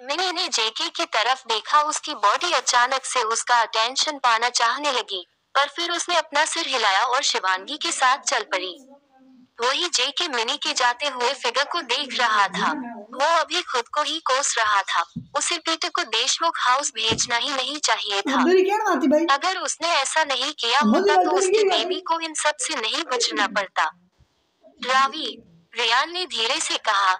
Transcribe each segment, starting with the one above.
Mini ने जेके की तरफ देखा। उसकी बॉडी अचानक से उसका अटेंशन पाना चाहने लगी, पर फिर उसने अपना सिर हिलाया और शिवांगी के साथ चल पड़ी। वही जेके मिनी के जाते हुए फिगर को देख रहा था। वो अभी खुद को ही कोस रहा था। उसे पीटर को देशमुख हाउस भेजना ही नहीं चाहिए था। अगर उसने ऐसा नहीं किया होता तो उसकी बेबी को इन सब से नहीं गुजरना पड़ता। रावी, रियान ने धीरे से कहा।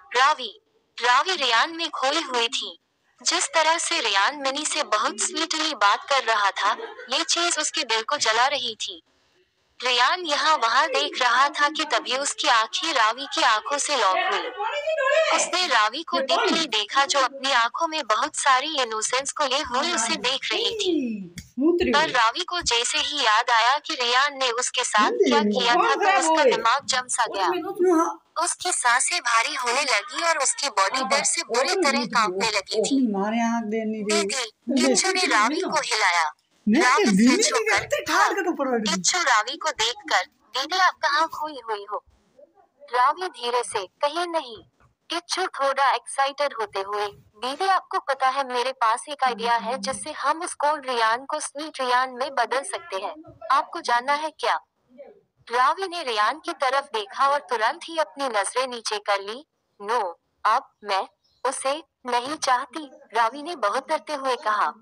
रावी रियान में खोई हुई थी। जिस तरह से रियान मिनी से बहुत स्वीटली बात कर रहा था, ये चीज उसके दिल को जला रही थी। रियान यहाँ वहाँ देख रहा था कि तभी उसकी आंखें रावी की आंखों से लॉक हुई। उसने रावी को डीपली देखा, जो अपनी आंखों में बहुत सारी इनोसेंस को लिए हुए उसे देख रही थी। पर रावी को जैसे ही याद आया कि रियान ने उसके साथ क्या किया था, तो उसका दिमाग जम सा गया। उसकी सांसें भारी होने लगी और उसकी बॉडी डर से बुरी तरह कांपने लगी थी। दीदी, किच्चू ने रावी को हिलाया। रावी सिर झुककर, हाँ। किच्चू रावी को देखकर, दीदी आप कहाँ खोई हुई हो? रावी धीरे से, कहीं नहीं। किच्चू थोड़ा एक्साइटेड होते हुए, दीदी आपको पता है मेरे पास एक आइडिया है जिससे हम उस कोल्ड रियान को स्वीट रियान में बदल सकते हैं। आपको जानना है क्या? रावी ने रियान की तरफ देखा और तुरंत ही अपनी नजरें नीचे कर ली। नो, अब मैं उसे नहीं चाहती, रावी ने बहुत डरते हुए कहा।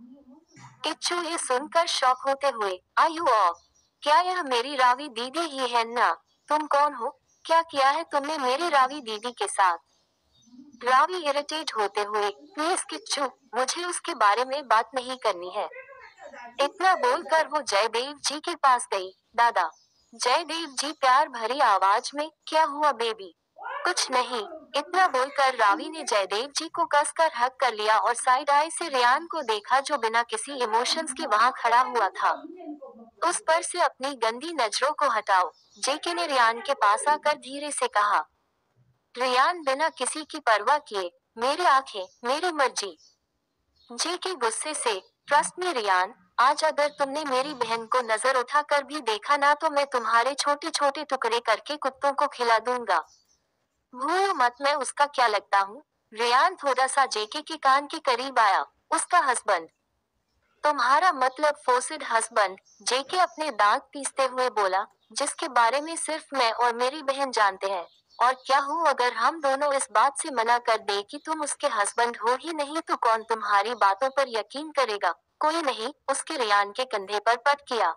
किच्चू ये सुनकर शॉक होते हुए, आर यू ऑफ? क्या यह मेरी रावी दीदी ही है ना? तुम कौन हो? क्या किया है तुमने मेरी रावी दीदी के साथ? रावी इरिटेट होते हुए, प्लीज किच्चू, मुझे उसके बारे में बात नहीं करनी है। इतना बोलकर वो जयदेव जी के पास गई। दादा। जयदेव जी प्यार भरी आवाज में, क्या हुआ बेबी? कुछ नहीं। इतना बोलकर रावी ने जयदेव जी को कसकर हक कर लिया और साइड आई से रियान को देखा, जो बिना किसी इमोशंस के वहां खड़ा हुआ था। उस पर से अपनी गंदी नजरों को हटाओ, जेके ने रियान के पास आकर धीरे से कहा। रियान बिना किसी की परवाह किए, मेरी आंखें, मेरी मर्जी। जेके गुस्से से, ट्रस्ट मी रियान, आज अगर तुमने मेरी बहन को नजर उठाकर भी देखा ना तो मैं तुम्हारे छोटे छोटे टुकड़े करके कुत्तों को खिला दूंगा। भूलो मत मैं उसका क्या लगता हूँ। रियान थोड़ा सा जेके के कान के करीब आया। उसका हस्बैंड? तुम्हारा मतलब फोर्स्ड हस्बैंड, जेके अपने दांत पीसते हुए बोला, जिसके बारे में सिर्फ मैं और मेरी बहन जानते हैं। और क्या हो अगर हम दोनों इस बात से मना कर दे कि तुम उसके हस्बैंड हो ही नहीं, तो कौन तुम्हारी बातों पर यकीन करेगा? कोई नहीं, उसके रियान के कंधे पर पट किया।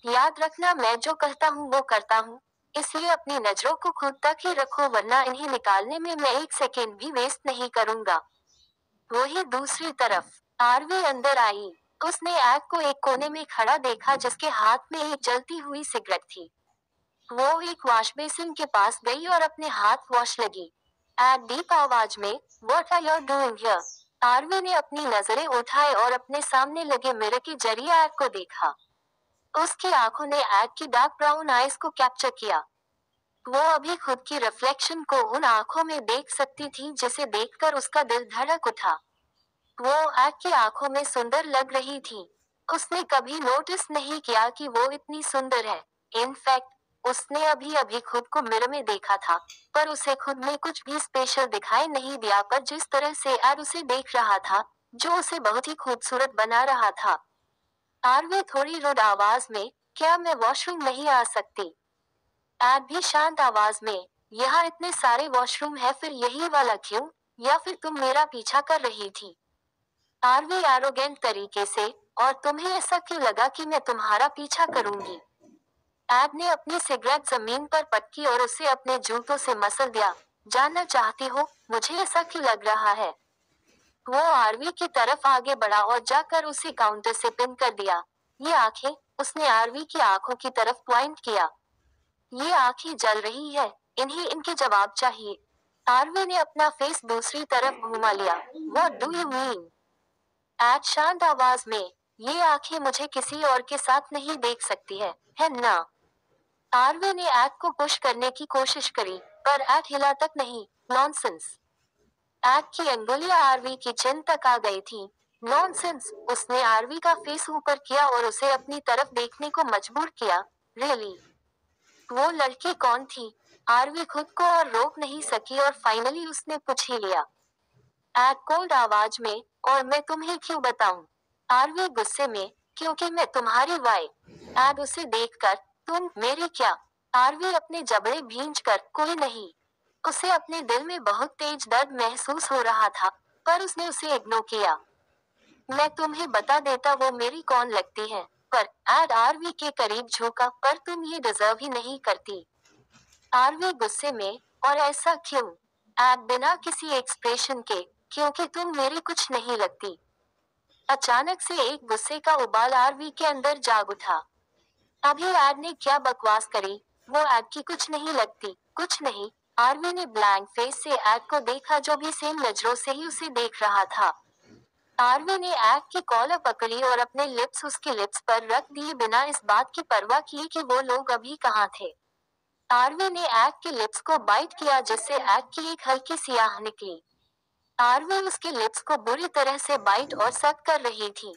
याद रखना मैं जो कहता हूँ वो करता हूँ, इसलिए अपनी नजरों को खुद तक ही रखो, वरना इन्हें निकालने में मैं एक सेकेंड भी वेस्ट नहीं करूंगा। वही दूसरी तरफ, आरवी अंदर आई। उसने ऐड को एक कोने में खड़ा देखा, जिसके हाथ में एक जलती हुई सिगरेट थी। वो एक वॉश बेसिन के पास गई और अपने हाथ वॉश लगी। ऐड डीप आवाज में, what are you doing here? Aarvi ने अपनी नजरें उठाए और अपने सामने लगे मिरर के जरिए ऐड को देखा। उसकी आंखों ने ऐड की डार्क ब्राउन आईज को कैप्चर किया। वो अभी खुद की रिफ्लेक्शन को उन आंखों में देख सकती थी, जिसे देखकर उसका दिल धड़क उठा। वो ऐड की आंखों में सुंदर लग रही थी। उसने कभी नोटिस नहीं किया कि वो इतनी सुंदर है। इनफैक्ट उसने अभी अभी खुद को मिरर में देखा था, पर उसे खुद में कुछ भी स्पेशल दिखाई नहीं दिया। पर जिस तरह से ऐड उसे देख रहा था, जो उसे बहुत ही खूबसूरत बना रहा था। आरवी थोड़ी रुड आवाज में, क्या मैं वॉशरूम नहीं आ सकती? ऐड भी शांत आवाज में, यहाँ इतने सारे वॉशरूम है, फिर यही वाला क्यों? या फिर तुम मेरा पीछा कर रही थी? आरवी एरोगेंट तरीके से, और तुम्हें ऐसा क्यों लगा कि मैं तुम्हारा पीछा करूंगी? ऐड ने अपनी सिगरेट जमीन पर पटकी और उसे अपने जूतों से मसल दिया। जानना चाहती हो, मुझे ऐसा क्यों लग रहा है? वो आरवी की तरफ आगे बढ़ा और जाकर उसे काउंटर से पिन कर दिया। ये आंखें, उसने आरवी की आंखों की तरफ पॉइंट किया। ये आंखें जल रही है, इन्हें इनके जवाब चाहिए। आरवी ने अपना फेस दूसरी तरफ घुमा लिया। What do you mean? Add शांत आवाज में, ये आंखें मुझे किसी और के साथ नहीं देख सकती है ना? आरवी ने ऐड को पुश करने की कोशिश करी, पर ऐड हिला तक नहीं। नॉनसेंस। ऐड की अंगुलियां आरवी की चिन तक आ गई थी। नॉनसेंस, उसने आरवी का फेस ऊपर किया और उसे अपनी तरफ देखने को मजबूर किया। रियली? वो लड़की कौन थी? आरवी खुद को और रोक नहीं सकी और फाइनली उसने पूछ ही लिया। एड कोल्ड आवाज में, और मैं तुम्हें क्यों बताऊं? आरवी गुस्से में, क्योंकि मैं तुम्हारी वाइफ। एड उसे देखकर, तुम मेरे क्या? आरवी अपने जबड़े भींच कर, कोई नहीं। उसे अपने दिल में बहुत तेज दर्द महसूस हो रहा था, पर उसने उसे इग्नोर किया। मैं तुम्हें बता देता वो मेरी कौन लगती है, पर एड आरवी के करीब झुका, पर तुम ये डिजर्व ही नहीं करती। आरवी गुस्से में, और ऐसा क्यों? एड बिना किसी एक्सप्रेशन के, क्योंकि तुम मेरी कुछ नहीं लगती। अचानक से एक गुस्से का उबाल आरवी के अंदर जाग उठा। अभी एड ने क्या बकवास करी? वो एड की कुछ नहीं लगती, कुछ नहीं। आरवी ने ब्लैंक फेस से एड को देखा, जो भी सेम नजरों से ही उसे देख रहा था। आरवी ने एड की कॉलर पकड़ी और अपने लिप्स उसके लिप्स पर रख दिए, बिना इस बात की परवाह किए कि वो लोग अभी कहाँ थे। आरवी ने एग के लिप्स को बाइट किया, जिससे एग की एक हल्की सी आह निकली। आरवी उसके लिप्स को बुरी तरह से बाइट और सक कर रही थी।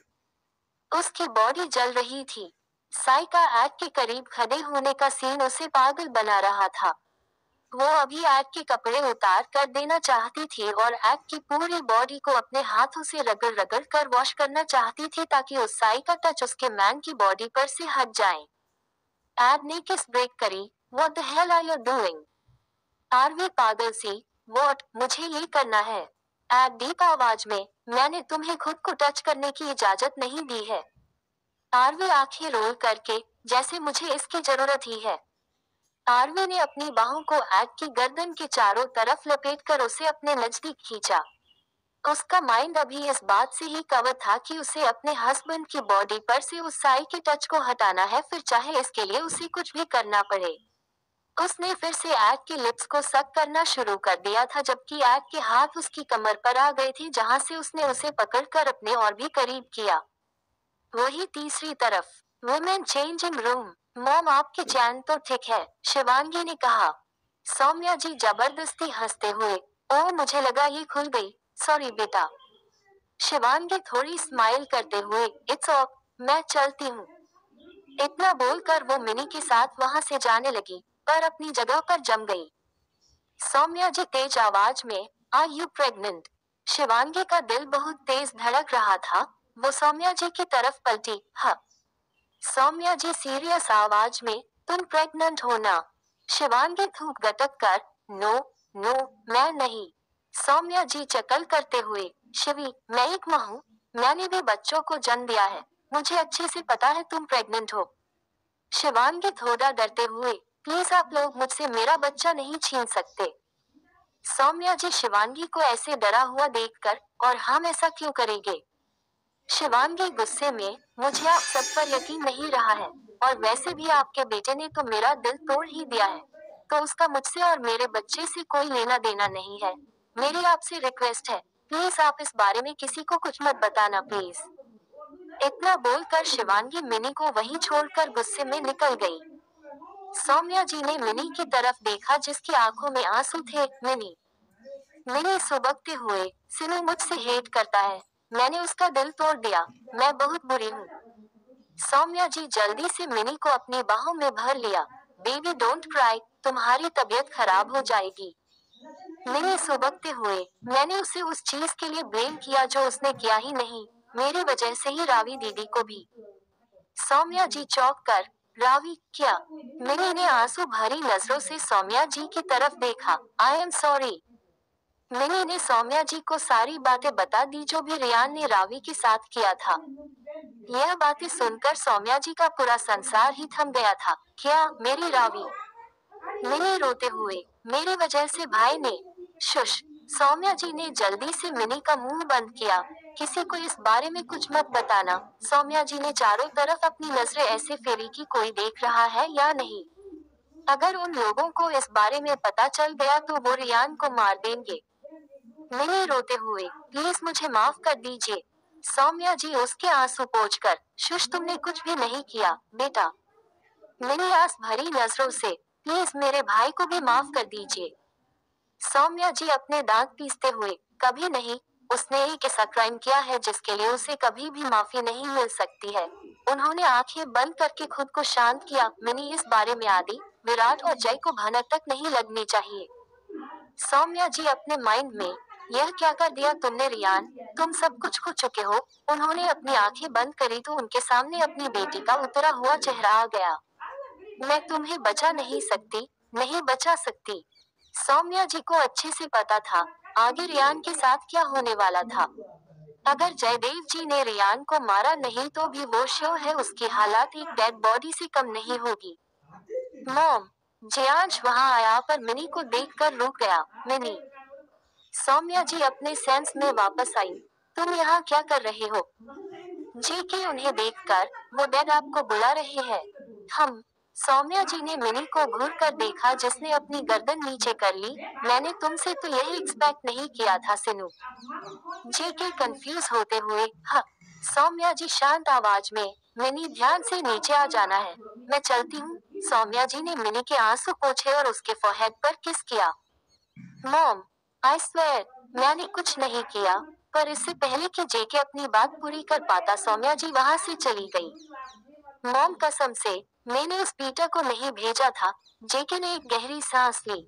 उसकी बॉडी जल रही थी। साई का एग के करीब खड़े होने का सीन उसे पागल बना रहा था। वो अभी एग के कपड़े उतार कर देना चाहती थी और एग की पूरी बॉडी को अपने हाथों से रगड़ रगड़ कर वॉश करना चाहती थी, ताकि उस साई का टच उसके मैन की बॉडी पर से हट जाए। एग ने किस ब्रेक करी। What the hell are you doing? Aarvi पागल सी, वॉट, मुझे ये करना है। एड डीप आवाज में, मैंने तुम्हें खुद को टच करने की इजाजत नहीं दी है। आरवी आंखें रोल करके, जैसे मुझे इसकी जरूरत ही है। आरवी ने अपनी बाहों को एड की गर्दन के चारों तरफ लपेटकर उसे अपने नजदीक खींचा। उसका माइंड अभी इस बात से ही कवर था कि उसे अपने हस्बैंड की बॉडी पर से उस साई के टच को हटाना है, फिर चाहे इसके लिए उसे कुछ भी करना पड़े। उसने फिर से एग के लिप्स को सक करना शुरू कर दिया था, जबकि एग के हाथ उसकी कमर पर आ गए थे, जहां से उसने उसे पकड़कर अपने और भी करीब किया। वही तीसरी तरफ। Women changing room. मॉम, आपकी चैन तो ठीक है, शिवांगी ने कहा। सौम्या जी जबरदस्ती हंसते हुए, ओह मुझे लगा ये खुल गई, सॉरी बेटा। शिवांगी थोड़ी स्माइल करते हुए, इट्स ऑफ, मैं चलती हूँ। इतना बोलकर वो मिनी के साथ वहां से जाने लगी, पर अपनी जगह पर जम गई। सौम्या जी तेज आवाज में, आर यू प्रेग्नेंट? शिवांगी का दिल बहुत तेज धड़क रहा था। वो सौम्या जी की तरफ पलटी। हाँ। सौम्या जी सीरियस आवाज में, तुम प्रेग्नेंट हो ना? शिवांगी थूक गटक कर, नो, नो, मैं नहीं। सौम्या जी चकल करते हुए, शिवी, मैं एक माँ हूँ, मैंने भी बच्चों को जन्म दिया है, मुझे अच्छे से पता है तुम प्रेग्नेंट हो। शिवांगी थोड़ा डरते हुए, प्लीज आप लोग मुझसे मेरा बच्चा नहीं छीन सकते। सौम्या जी शिवांगी को ऐसे डरा हुआ देखकर, और हम ऐसा क्यों करेंगे? शिवांगी गुस्से में, मुझे आप सब पर यकीन नहीं रहा है, और वैसे भी आपके बेटे ने तो मेरा दिल तोड़ ही दिया है, तो उसका मुझसे और मेरे बच्चे से कोई लेना देना नहीं है। मेरी आपसे रिक्वेस्ट है, प्लीज आप इस बारे में किसी को कुछ मत बताना प्लीज। इतना बोलकर शिवांगी मिनी को वहीं छोड़कर गुस्से में निकल गई। सौम्या जी ने मिनी की तरफ देखा, जिसकी आंखों में आंसू थे। मिनी, मिनी सुबकते हुए, सिनु मुझसे हेट करता है, मैंने उसका दिल तोड़ दिया, मैं बहुत बुरी हूँ। सौम्या जी जल्दी से मिनी को अपनी बाहों में भर लिया। बेबी डोंट क्राई, तुम्हारी तबीयत खराब हो जाएगी। मिनी सुबकते हुए, मैंने उसे उस चीज के लिए ब्लेम किया जो उसने किया ही नहीं, मेरी वजह से ही रावी दीदी को भी। सौम्या जी चौंक कर, रावी क्या? मिनी ने आंसू भरी नजरों से सौम्या जी की तरफ देखा। आई एम सॉरी। मिनी ने सौम्या जी को सारी बातें बता दी, जो भी रियान ने रावी के साथ किया था। यह बातें सुनकर सौम्या जी का पूरा संसार ही थम गया था। क्या, मेरी रावी? मिनी रोते हुए, मेरी वजह से भाई ने। शुश। सौम्या जी ने जल्दी से मिनी का मुंह बंद किया। किसी को इस बारे में कुछ मत बताना। सौम्या जी ने चारों तरफ अपनी नजरें ऐसे फेरी कि कोई देख रहा है या नहीं। अगर उन लोगों को इस बारे में पता चल गया तो वो रियान को मार देंगे। मिनी रोते हुए, प्लीज मुझे माफ कर दीजिए। सौम्या जी उसके आंसू पोंछकर, शुश तुमने कुछ भी नहीं किया, बेटा। मिनी आस भरी नजरों से, प्लीज मेरे भाई को भी माफ कर दीजिए। सौम्या जी अपने दांत पीसते हुए, कभी नहीं, उसने एक ऐसा क्राइम किया है जिसके लिए उसे कभी भी माफी नहीं मिल सकती है। उन्होंने आंखें बंद करके खुद को शांत किया। मिनी इस बारे में आदि, विराट और जय को भनक तक नहीं लगनी चाहिए। सौम्या जी अपने माइंड में, यह क्या कर दिया तुमने रियान? तुम सब कुछ खो चुके हो। उन्होंने अपनी आंखें बंद करी तो उनके सामने अपनी बेटी का उतरा हुआ चेहरा आ गया। मैं तुम्हें बचा नहीं सकती, नहीं बचा सकती। सौम्या जी को अच्छे से पता था आगे रियान के साथ क्या होने वाला था। अगर जयदेव जी ने रियान को मारा नहीं तो भी वो श्योर है उसकी हालत एक डेड बॉडी से कम नहीं होगी। मॉम, जियांश वहां आया पर मिनी को देखकर रुक गया। मिनी, सौम्या जी अपने सेंस में वापस आई। तुम यहाँ क्या कर रहे हो? जेके उन्हें देखकर, वो डैड आपको बुला रहे हैं। हम, सौम्या जी ने मिनी को घूर कर देखा जिसने अपनी गर्दन नीचे कर ली। मैंने तुमसे तो यही एक्सपेक्ट नहीं किया था सिनू। जेके कंफ्यूज होते हुए, हाँ। सौम्या जी शांत आवाज में, मिनी ध्यान से नीचे आ जाना है। मैं चलती हूँ। सौम्या जी ने मिनी के आंसू पोंछे और उसके फोरहेड पर किस किया। मॉम, आई स्वेयर, मैंने कुछ नहीं किया। पर इससे पहले कि जेके अपनी बात पूरी कर पाता सौम्या जी वहां से चली गई। मॉम कसम से, मैंने उस पीटर को नहीं भेजा था। जेके ने एक गहरी सांस ली।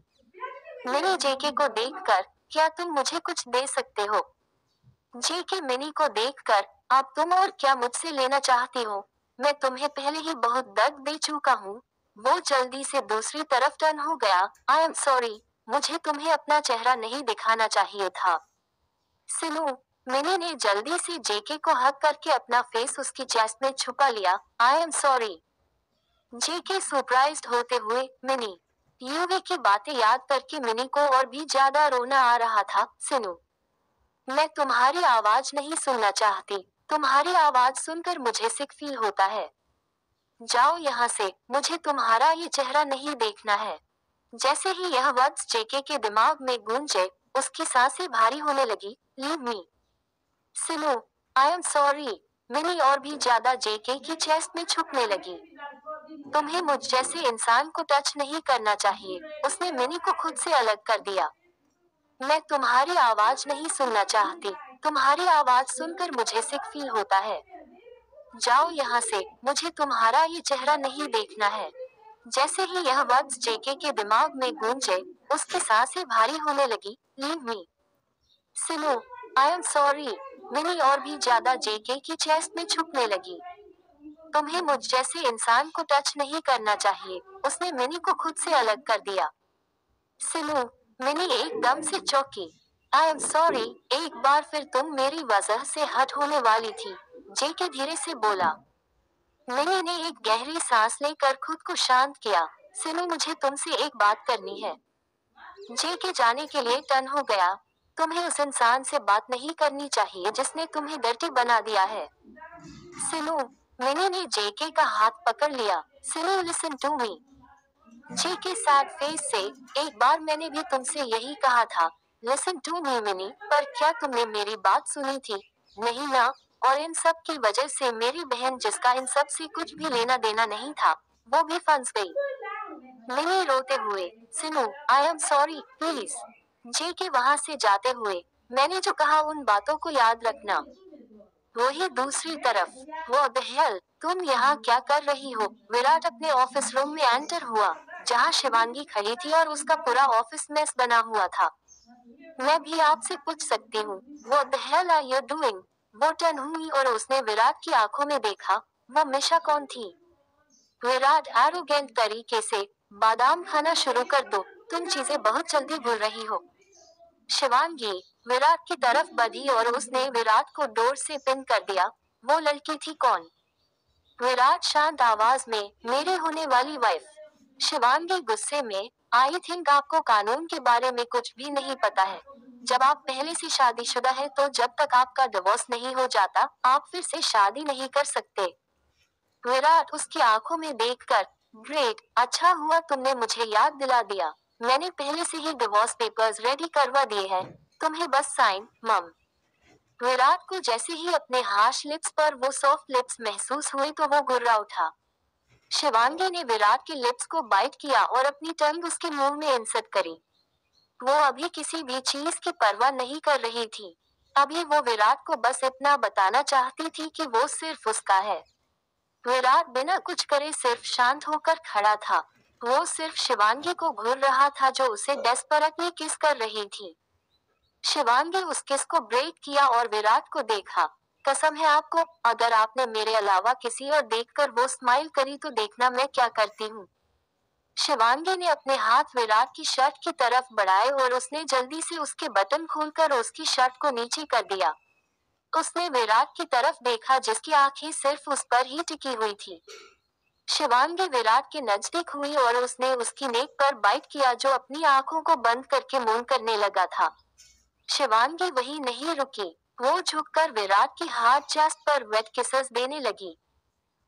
मिनी जेके को देखकर, क्या तुम मुझे कुछ दे सकते हो? जेके मिनी को देखकर, आप तुम और क्या मुझसे लेना चाहती हो? मैं तुम्हें पहले ही बहुत दर्द दे चुका हूँ। वो जल्दी से दूसरी तरफ टर्न हो गया। आई एम सॉरी, मुझे तुम्हें अपना चेहरा नहीं दिखाना चाहिए था। सिनू, मिनी ने जल्दी से जेके को हक करके अपना फेस उसकी चेस्ट में छुपा लिया। आई एम सॉरी। जेके सरप्राइज्ड होते हुए, मिनी। यूवी की बातें याद करके मिनी को और भी ज्यादा रोना आ रहा था। सिनू, मैं तुम्हारी आवाज नहीं सुनना चाहती। तुम्हारी आवाज सुनकर मुझे सिक फील होता है। जाओ यहाँ से, मुझे तुम्हारा ये चेहरा नहीं देखना है। जैसे ही यह वर्ड्स जेके के दिमाग में गूंजे, उसकी सांसें भारी होने लगी। Leave me. Sinu, I am sorry. Mini और भी ज्यादा जेके की चेस्ट में छुपने लगी। तुम्हें मुझ जैसे इंसान को टच नहीं करना चाहिए। उसने मिनी को खुद से अलग कर दिया। मैं तुम्हारी आवाज नहीं सुनना चाहती। तुम्हारी आवाज सुनकर मुझे सिक फील होता है। जाओ यहाँ से, मुझे तुम्हारा ये चेहरा नहीं देखना है। जैसे ही यह वर्ड्स जेके के दिमाग में गूंजे, उसकी सांसें भारी होने लगी। Leave me. Sinu, I am sorry. Mini और भी ज्यादा जेके की चेस्ट में छुपने लगी। तुम्हें मुझ जैसे इंसान को टच नहीं करना चाहिए। उसने मिनी को खुद से अलग कर दिया। सिनू, मिनी एकदम से चौंकी। आई एम सॉरी, एक बार फिर तुम मेरी वजह से हट होने वाली थी। जेके धीरे से बोला। मिनी ने एक गहरी सांस लेकर खुद को शांत किया। सिनू, मुझे तुमसे एक बात करनी है। जेके जाने के लिए टर्न हो गया। तुम्हें उस इंसान से बात नहीं करनी चाहिए जिसने तुम्हें डर्टी बना दिया है। सिनू, मिनी ने जेके का हाथ पकड़ लिया। Sinu, listen to me. JK sad face से, एक बार मैंने भी तुमसे यही कहा था। लिसन टू मी मिनी, पर क्या तुमने मेरी बात सुनी थी? नहीं ना। और इन सब की वजह से मेरी बहन जिसका इन सब से कुछ भी लेना देना नहीं था, वो भी फंस गई। मिनी रोते हुए, Sinu, I am sorry, please. जेके वहां से जाते हुए, मैंने जो कहा उन बातों को याद रखना। वही दूसरी तरफ, वो द हेल, तुम यहाँ क्या कर रही हो? विराट अपने ऑफिस रूम में एंटर हुआ, जहाँ शिवांगी खड़ी थी और उसका पूरा ऑफिस मेस बना हुआ था। मैं भी आपसे पूछ सकती हूँ, वो the hell are you doing? वो टर्न हुई और उसने विराट की आंखों में देखा। वो मिशा कौन थी? विराट एरोगेंट तरीके से, बादाम खाना शुरू कर दो, तुम चीजें बहुत जल्दी भूल रही हो। शिवांगी विराट की तरफ बढ़ी और उसने विराट को डोर से पिन कर दिया। वो लड़की थी कौन? विराट शांत आवाज में, मेरे होने वाली वाइफ। शिवांगी गुस्से में, आई थिंक आपको कानून के बारे में कुछ भी नहीं पता है। जब आप पहले से शादीशुदा है तो जब तक आपका डिवोर्स नहीं हो जाता, आप फिर से शादी नहीं कर सकते। विराट उसकी आंखों में देखकर, ग्रेट, अच्छा हुआ तुमने मुझे याद दिला दिया। मैंने पहले से ही डिवोर्स पेपर्स रेडी करवा दिए हैं। तुम्हें बस साइन, मम। विराट को जैसे ही अपने हार्श लिप्स पर वो सॉफ्ट लिप्स महसूस हुए तो वो गुर्रा उठा। शिवांगी ने विराट के लिप्स को बाइट किया और अपनी टंग उसके मुंह में इंसर्ट करी। वो अभी किसी भी चीज की परवाह नहीं कर रही थी। अभी वो विराट को बस इतना बताना चाहती थी कि वो सिर्फ उसका है। विराट बिना कुछ करे सिर्फ शांत होकर खड़ा था। वो सिर्फ शिवांगी को घूर रहा था जो उसे डेस्परेटली किस कर रही थी। शिवांगी उस किस को ब्रेक किया और विराट को देखा। कसम है आपको, अगर आपने मेरे अलावा किसी और देखकर वो स्माइल करी तो देखना मैं क्या करती हूँ। शिवांगी ने अपने हाथ विराट की शर्ट की तरफ बढ़ाए और उसने जल्दी से उसके बटन खोलकर उसकी शर्ट को नीचे कर दिया। उसने विराट की तरफ देखा जिसकी आंखें सिर्फ उस पर ही टिकी हुई थी। शिवांगी विराट के नजदीक हुई और उसने उसकी नेक पर बाइट किया जो अपनी आंखों को बंद करके मौन करने लगा था। शिवांगी वही नहीं रुकी। वो झुककर विराट की हार्ड चेस्ट पर वेट किसेस देने लगी।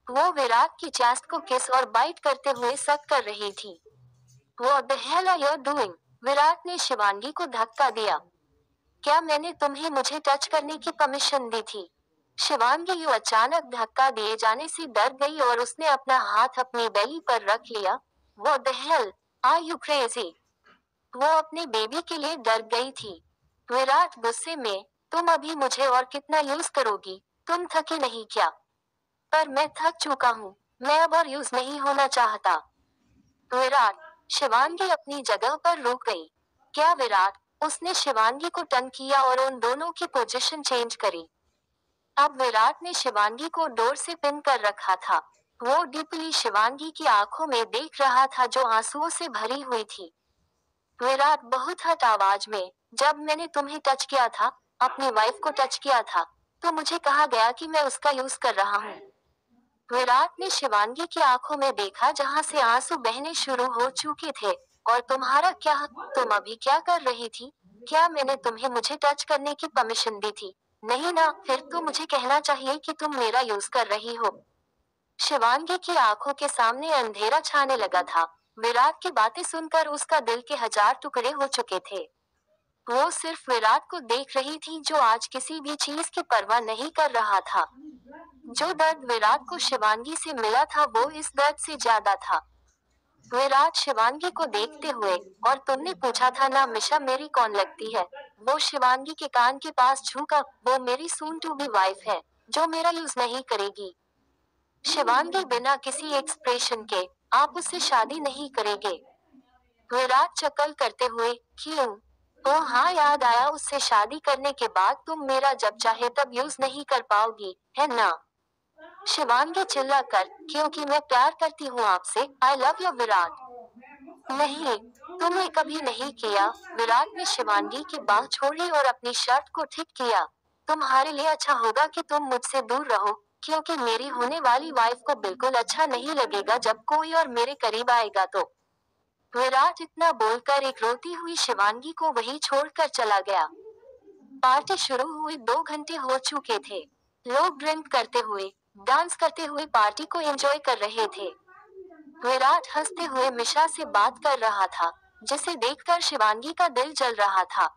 वो विराट की चेस्ट को किस और बाइट करते हुए सक कर रही थी। What the hell are you doing? Virat ने शिवांगी को धक्का दिया। क्या मैंने तुम्हें मुझे टच करने की परमिशन दी थी? शिवांगी यू अचानक धक्का दिए जाने से डर गई और उसने अपना हाथ अपनी बेली पर रख लिया। What the hell? Are you crazy? वो अपने बेबी के लिए डर गई थी। विराट गुस्से में, तुम अभी मुझे और कितना यूज करोगी? तुम थकी नहीं क्या? पर मैं थक चुका हूँ। मैं अब और यूज नहीं होना चाहता। विराट, शिवांगी अपनी जगह पर रुक गई। क्या विराट? उसने शिवांगी को टंग किया और उन दोनों की पोजीशन चेंज करी। अब विराट ने शिवांगी को डोर से पिन कर रखा था। वो डीपली शिवांगी की आंखों में देख रहा था जो आंसुओं से भरी हुई थी। विराट बहुत हट आवाज में, जब मैंने तुम्हें टच किया था, अपनी वाइफ को टच किया था, तो मुझे कहा गया कि मैं उसका यूज कर रहा हूँ। विराट ने शिवांगी की आंखों में देखा जहाँ से आंसू बहने शुरू हो चुके थे। और तुम्हारा क्या? तुम अभी क्या कर रही थी? क्या मैंने तुम्हें मुझे टच करने की परमिशन दी थी? नहीं ना, फिर तो मुझे कहना चाहिए कि तुम मेरा यूज कर रही हो। शिवांगी की आंखों के सामने अंधेरा छाने लगा था। विराट की बातें सुनकर उसका दिल के 1000 टुकड़े हो चुके थे। वो सिर्फ विराट को देख रही थी जो आज किसी भी चीज की परवाह नहीं कर रहा था। जो दर्द विराट को शिवांगी से मिला था वो इस दर्द से ज्यादा था। विराट शिवांगी को देखते हुए, और तुमने पूछा था ना मिशा मेरी कौन लगती है? वो शिवांगी के कान के पास झुका, वो मेरी सून टू बी वाइफ है, जो मेरा यूज नहीं करेगी। शिवांगी बिना किसी एक्सप्रेशन के, आप उससे शादी नहीं करेंगे? विराट चकल करते हुए, क्यों? ओ हाँ, याद आया, उससे शादी करने के बाद तुम मेरा जब चाहे तब यूज नहीं कर पाओगी, है ना? शिवांगी चिल्लाकर, क्योंकि मैं प्यार करती हूँ आपसे, आई लव यू विराट। नहीं, तुमने कभी नहीं किया। विराट ने शिवांगी की बाह छोड़ी और अपनी शर्ट को ठीक किया। तुम्हारे लिए अच्छा होगा कि तुम मुझसे दूर रहो, क्योंकि मेरी होने वाली वाइफ को बिल्कुल अच्छा नहीं लगेगा जब कोई और मेरे करीब आएगा तो। विराट इतना बोलकर एक रोती हुई शिवांगी को वहीं छोड़कर चला गया। पार्टी शुरू हुई 2 घंटे हो चुके थे। लोग ड्रिंक करते हुए, डांस करते हुए पार्टी को एंजॉय कर रहे थे। विराट हंसते हुए मिशा से बात कर रहा था, जिसे देखकर शिवांगी का दिल जल रहा था।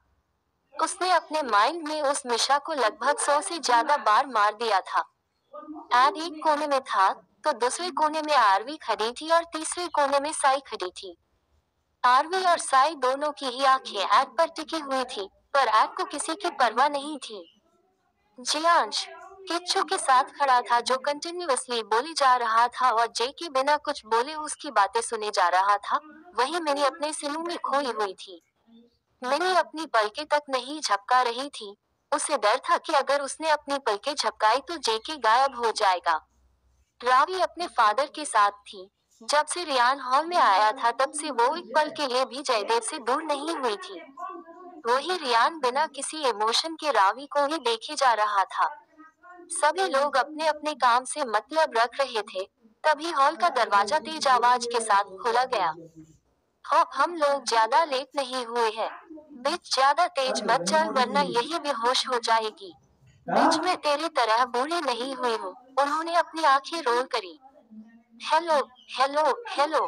उसने अपने माइंड में उस मिशा को लगभग 100 से ज्यादा बार मार दिया था। एड एक कोने में था, तो दूसरे कोने में आरवी खड़ी थी और तीसरे कोने में साई खड़ी थी। आरवी और साई दोनों की ही आंखें एड पर टिकी हुई थी, पर एड को किसी की परवाह नहीं थी। जियांश किच्चू के साथ खड़ा था जो कंटिन्यूअसली बोली जा रहा था और जे के बिना कुछ बोले उसकी बातें सुने जा रहा था। वही मिनी अपने सिनों में खोई हुई थी। मिनी अपनी पलकें तक नहीं झपका रही थी। उसे डर था कि अगर उसने अपनी पलकें झपकाई तो जे के गायब हो जाएगा। रावी अपने फादर के साथ थी। जब से रियान हॉल में आया था तब से वो एक पल के लिए भी जयदेव से दूर नहीं हुई थी। वही रियान बिना किसी इमोशन के रावी को ही देखे जा रहा था। सभी लोग अपने अपने काम से मतलब रख रहे थे। तभी हॉल का दरवाजा तेज आवाज के साथ खोला गया। हम लोग ज्यादा लेट नहीं हुए हैं। बीच ज्यादा तेज मत चल वरना यही बेहोश हो जाएगी। बीच में तेरी तरह बूढ़ी नहीं हुई हूँ। उन्होंने अपनी आंखें रोल करी। Hello, hello, hello.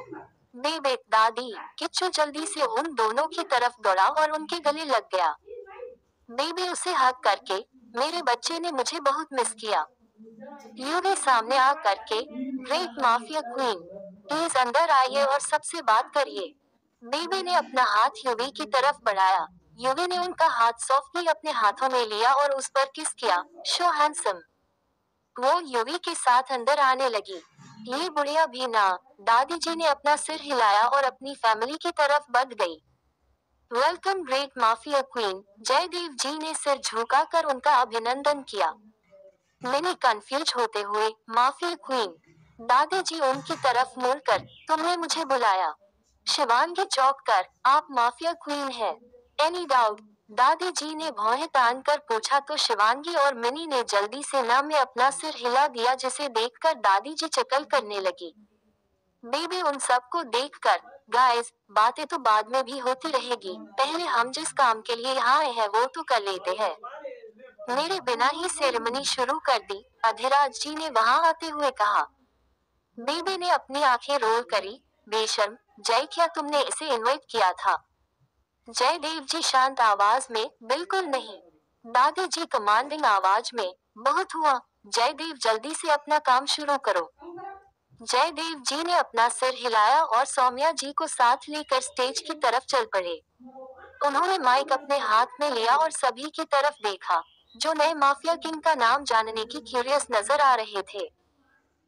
बेबे, दादी। किच्चू जल्दी से उन दोनों की तरफ दौड़ा और उनके गले लग गया। बेबी उसे हक करके, मेरे बच्चे ने मुझे बहुत मिस किया। यूवी सामने आ करके, ग्रेट माफिया क्वीन, प्लीज अंदर आइए और सबसे बात करिए। बेबी ने अपना हाथ यूवी की तरफ बढ़ाया। यूवी ने उनका हाथ सॉफ्टली अपने हाथों में लिया और उस पर किस किया। Show handsome. वो यूवी के साथ अंदर आने लगी। ये बुढ़िया भी ना। दादी जी ने अपना सिर हिलाया और अपनी फैमिली की तरफ बढ़ गई। Welcome great mafia queen, Jaydev ji ने सिर झुकाकर उनका अभिनंदन किया। मिनी कंफ्यूज होते हुए, माफिया क्वीन। दादाजी उनकी तरफ मुड़कर, तुमने मुझे बुलाया। शिवांगी चौंक कर, आप माफिया क्वीन हैं। Any doubt? दादाजी ने भौहें तान कर पूछा तो शिवांगी और मिनी ने जल्दी से ना में अपना सिर हिला दिया जिसे देखकर दादी जी चकल करने लगी। बेबी उन सबको देखकर, गाइस, बातें तो बाद में भी होती रहेगी, पहले हम जिस काम के लिए यहाँ आए हैं वो तो कर लेते हैं। मेरे बिना ही सेरेमनी शुरू कर दी, अधिराज जी ने वहां आते हुए कहा। बेबी ने अपनी आंखें रोल करी, बेशर्म, जय क्या तुमने इसे इनवाइट किया था? जयदेव जी शांत आवाज में, बिल्कुल नहीं। दादाजी कमांडिंग आवाज में, बहुत हुआ, जयदेव जल्दी से अपना काम शुरू करो। जयदेव जी ने अपना सिर हिलाया और सौम्या जी को साथ लेकर स्टेज की तरफ चल पड़े। उन्होंने माइक अपने हाथ में लिया और सभी की तरफ देखा, जो नए माफिया किंग का नाम जानने की क्यूरियस नजर आ रहे थे।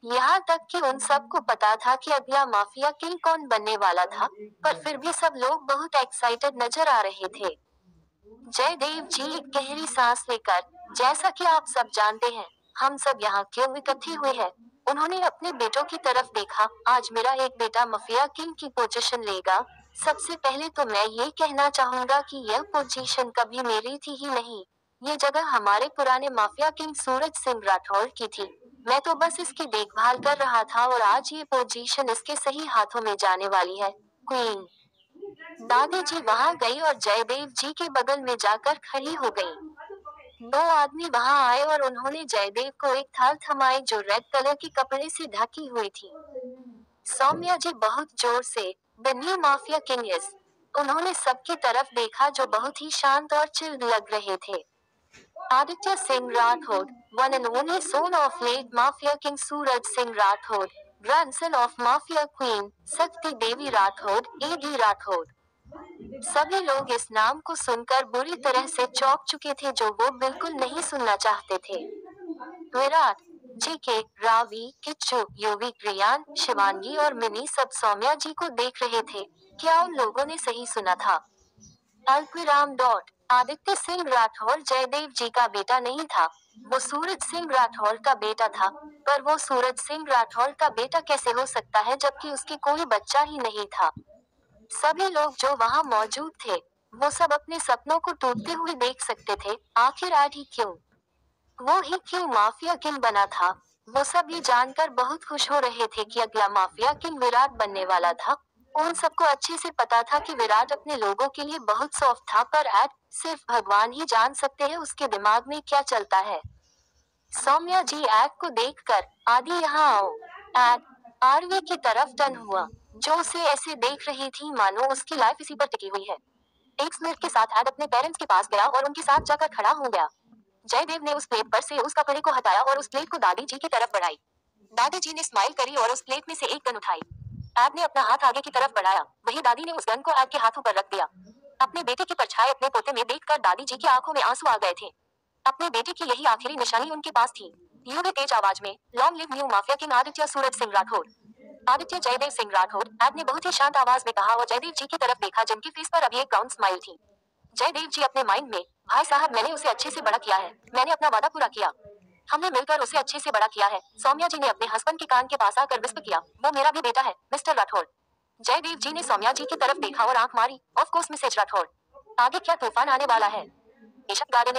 यहाँ तक कि उन सबको पता था कि अगला माफिया किंग कौन बनने वाला था, पर फिर भी सब लोग बहुत एक्साइटेड नजर आ रहे थे। जयदेव जी एक गहरी सांस लेकर, जैसा कि आप सब जानते हैं, हम सब यहाँ क्यों इकट्ठे हुए हैं? उन्होंने अपने बेटों की तरफ देखा, आज मेरा एक बेटा माफिया किंग की पोजीशन लेगा। सबसे पहले तो मैं ये कहना चाहूंगा कि यह पोजीशन कभी मेरी थी ही नहीं। ये जगह हमारे पुराने माफिया किंग सूरज सिंह राठौड़ की थी। मैं तो बस इसकी देखभाल कर रहा था और आज ये पोजीशन इसके सही हाथों में जाने वाली है। क्वीन। दादाजी वहां गई और जयदेव जी के बगल में जाकर खड़ी हो गई। दो आदमी वहां आए और उन्होंने जयदेव को एक थाल थमाई जो रेड कलर के कपड़े से ढकी हुई थी। सौम्या जी बहुत जोर से, the new mafia king is. उन्होंने सबकी तरफ देखा जो बहुत ही शांत और चिल लग रहे थे। Aditya Singh Rathore, one and only son of late mafia king Suraj Singh Rathore, grandson of mafia queen शक्ति देवी राठौड़, एडी राठौड़। सभी लोग इस नाम को सुनकर बुरी तरह से चौंक चुके थे जो वो बिल्कुल नहीं सुनना चाहते थे। विराट, जीके, रावी, किच्चू, युवी, प्रियान, शिवांगी और मिनी सब सौम्या जी को देख रहे थे। क्या उन लोगों ने सही सुना था? अल्पविराम डॉट। आदित्य सिंह राठौर जयदेव जी का बेटा नहीं था, वो सूरज सिंह राठौर का बेटा था। पर वो सूरज सिंह राठौर का बेटा कैसे हो सकता है जबकि उसके कोई बच्चा ही नहीं था? सभी लोग जो वहां मौजूद थे, वो सब अपने सपनों को टूटते हुए देख सकते थे। आखिर आज ही क्यों? वो ही क्यों माफिया किंग बना था? वो सब ये जानकर बहुत खुश हो रहे थे कि अगला माफिया किंग विराट बनने वाला था। उन सबको अच्छे से पता था कि विराट अपने लोगों के लिए बहुत सॉफ्ट था, पर सिर्फ भगवान ही जान सकते हैं उसके दिमाग में क्या चलता है। सौम्या जी को देखकर, आदि यहाँ आओ। आरवी की तरफ टर्न हुआ, जो उसे ऐसे देख रही थी मानो उसकी लाइफ इसी पर टिकी हुई है। एक मिनट के साथ अपने पेरेंट्स के पास गया और उनके साथ जाकर खड़ा हो गया। जयदेव ने उस प्लेट पर से उस कपड़े को हटाया और उस प्लेट को दादी जी की तरफ बढ़ाई। दादी जी ने स्माइल करी और उस प्लेट में से एक गन उठाई। ने अपना हाथ आगे की तरफ बढ़ाया, वही दादी ने उस गन को के हाथों पर रख दिया। अपने बेटे की परछाई अपने पोते में देखकर दादी जी की आंखों में आंसू आ गए थे। अपने बेटे की यही आखिरी निशानी उनके पास थी। युवे तेज आवाज में, long live new mafia king Aditya Suraj Singh Rathore. Aditya Jaydev Singh Rathore, ने बहुत ही शांत आवाज में कहा और जयदेव जी की तरफ देखा जिनकी फेस पर अभी एक ब्राउन स्माइल थी। जयदेव जी अपने माइंड में, भाई साहब मैंने उसे अच्छे से बड़ा किया है, मैंने अपना वादा पूरा किया, हमने मिलकर उसे अच्छे से बड़ा किया है। सौम्या जी ने अपने हस्बैंड के कान के पास आकर विस्पर किया, वो मेरा भी बेटा है, मिस्टर राठौड़। जयदेव जी ने सौम्या जी की तरफ देखा और आंख मारी, ऑफ कोर्स मिसेज राठौड़। आगे क्या तूफान आने वाला है? बेशक गार्डन